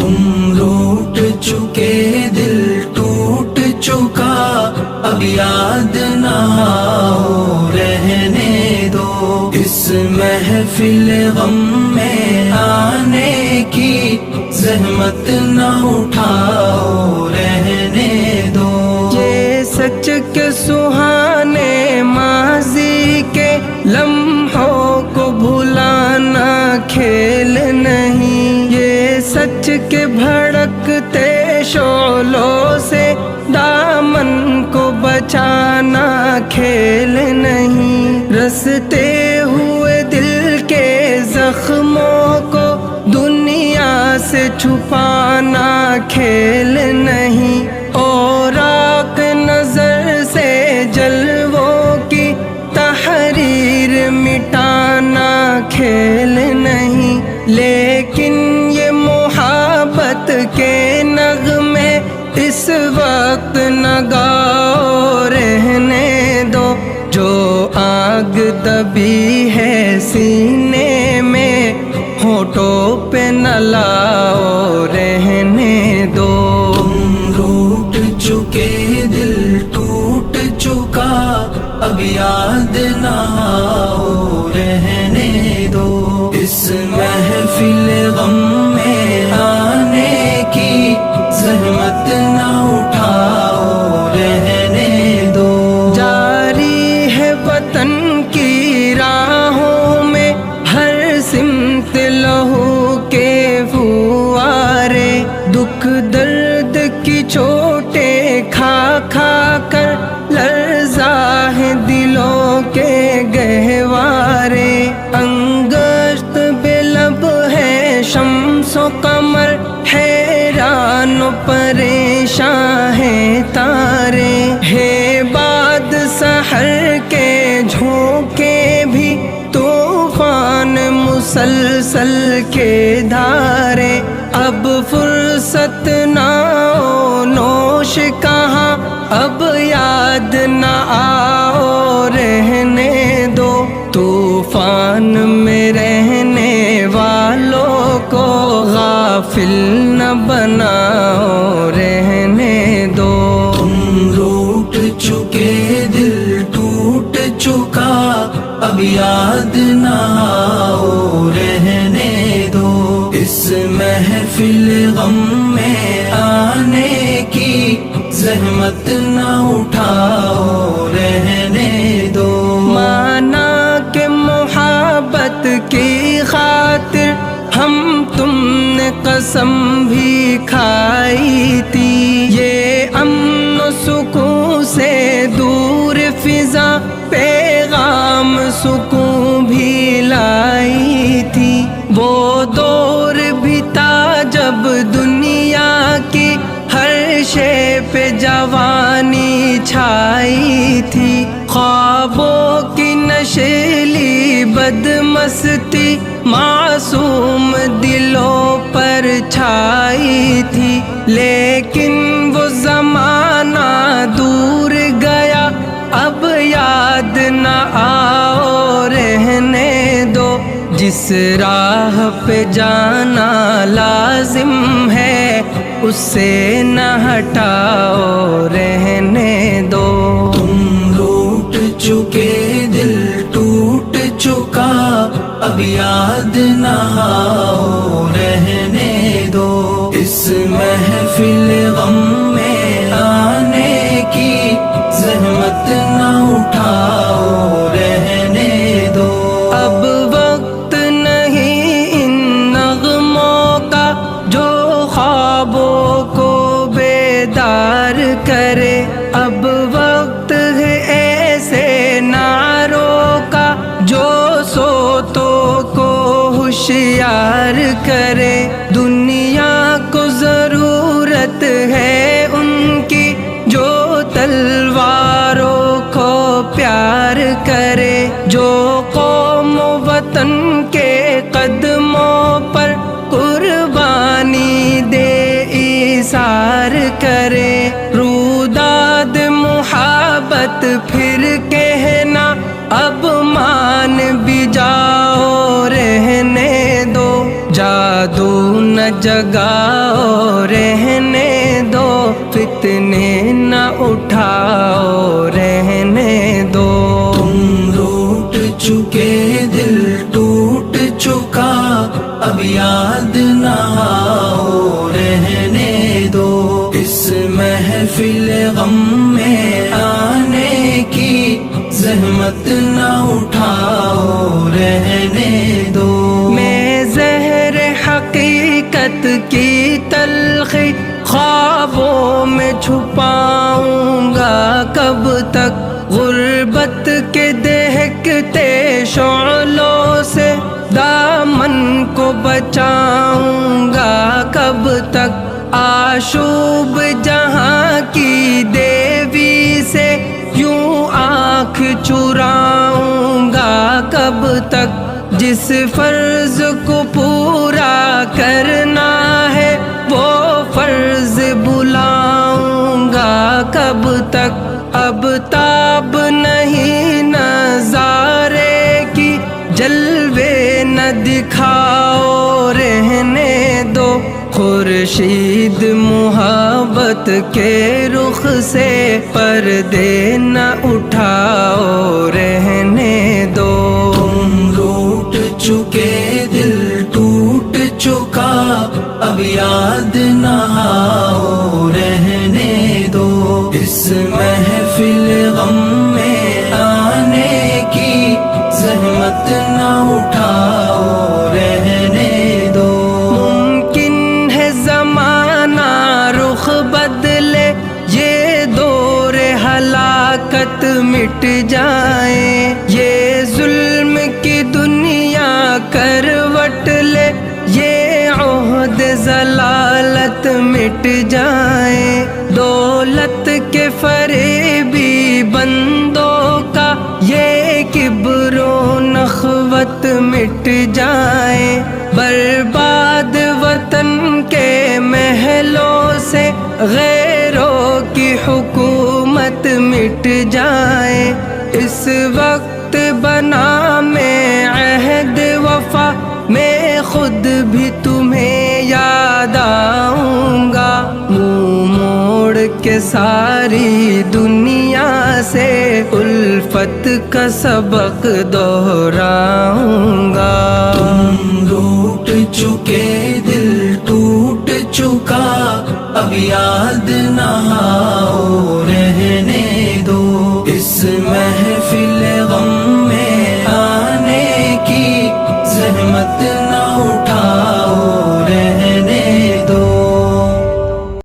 تم روٹ چکے دل ٹوٹ چکا، اب یاد نہ آؤ رہنے دو، اس محفل غم میں آنے کی زحمت نہ اٹھاؤ رہنے دو۔ یہ سچ کے سہانے ماضی کے لمحوں کو بھلانا کھیل نہیں، یہ سچ کے بھڑکتے شعلوں سے دامن کو بچانا کھیل نہیں، رستے ہوئے دل کے زخموں کو دنیا سے چھپانا کھیل نہیں، اور آنکھ نظر سے جلووں کی تحریر مٹانا کھیل نہیں، لیکن یہ محبت کے نغمے اس وقت نہ گاؤ رہنے دو، جو آگ دبی ہے سینے میں ہونٹوں پہ نہ لاؤ رہنے دو۔ تم روٹ چکے دل ٹوٹ چکا، اب یاد نہ آؤ رہنے دو، اس محفل غم میں آنے کی زحمت نہ اٹھاؤ رہنے دو۔ جاری ہے وطن کی راہوں میں ہر سمت لہو کے فوارے، دکھ درد کی چوٹیں کھا کھا کر لرزا ہے دلوں کے گہوارے، انگشت بے لب ہے شمس و قمر، حیران و پریشان ہے تارے، ہے باد سحر کے جھونکے بھی طوفان مسلسل کے دھارے، اب فرصت نہ ہو نوش کہاں، اب یاد نہ آؤ رہنے دو، طوفان میں رہنے والوں کو غافل نہ بناؤ رہنے دو۔ تم روٹ چکے دل ٹوٹ چکا، اب یاد نہ آؤ رہنے دو، اس محفل غم میں آنے کی زحمت نہ اٹھاؤ رہنے دو۔ مانا کہ محبت کی خاطر ہم تم نے قسم بھی کھائی تھی، یہ امن و سکون سے دور فضا پیغام سکون بھی لائی تھی، وہ دور بھی تھا جب دنیا کی ہر شے پہ جوانی چھائی تھی، خوابوں کی نشیلی بدمستی معصوم دلوں پر چھائی تھی، لیکن وہ زمانہ دور گیا، اب یاد نہ آؤ رہنے دو، جس راہ پہ جانا لازم ہے اس سے نہ ہٹاؤ رہنے دو۔ تم روٹ چکے دل ٹوٹ چکا، اب یاد نہ آؤ رہنے دو، اس محفل غم میں آنے کی زحمت نہ اٹھاؤ رہنے دو۔ اب وقت نہیں ان نغموں کا جو خوابوں کو بیدار کرے، اب وقت ہے ایسے نعروں کا جو سوتوں کو ہوشیار کرے، دنیا کو ضرورت ہے ان کی جو تلواروں کو پیار کرے، جو قوم و وطن کے قدموں پر قربانی دے ایثار کرے، روداد محبت پھر کہنا اب مان بھی جاؤ رہنے دو، جادو نہ جگاؤ رہنے دو، فتنے نہ اٹھاؤ رہنے دو۔ تم روٹ چکے دل ٹوٹ چکا، اب یاد نہ آؤ رہنے دو۔ اس محفل غم میں آنے کی زحمت نہ اٹھاؤ رہنے دو۔ میں زہر حقیقت کی تلخی خوابوں میں چھپاؤں گا کب تک، غربت کے دہکتے شعلوں سے دامن کو بچاؤں گا کب تک، آشوب جہاں کی دیوی سے یوں آنکھ چراؤں گا کب تک، جس فرض کو پورا کرنا ہے وہ فرض بلاؤں گا کب تک، اب تاب نہیں نظارے کی جلوے نہ دکھاؤ رہنے دو، خورشید محبت کے رخ سے پردے نہ اٹھاؤ رہنے دو۔ تم روٹ چکے دل ٹوٹ چکا، اب یاد نہ آؤ رہنے دو۔ اس محفل غم میں آنے کی زحمت نہ اٹھاؤ رہنے دو۔ ممکن ہے زمانہ رخ بدلے، یہ دور ہلاکت مٹ جائے، یہ ظلم کی دنیا کروٹ لے، یہ عہد ضلالت مٹ جائے، دولت کے فریبی بندوں کا یہ کبر و نخوت مٹ جائے، برباد وطن کے محلوں سے غیروں کی حکومت مٹ جائے، اس وقت بنا میں عہد وفا، میں خود بھی تمہیں یاد آؤں گا، منہ موڑ کے ساری دنیا سے الفت کا سبق دہراؤں گا۔ تم روٹ چکے دل ٹوٹ چکا، اب یاد نہ آؤ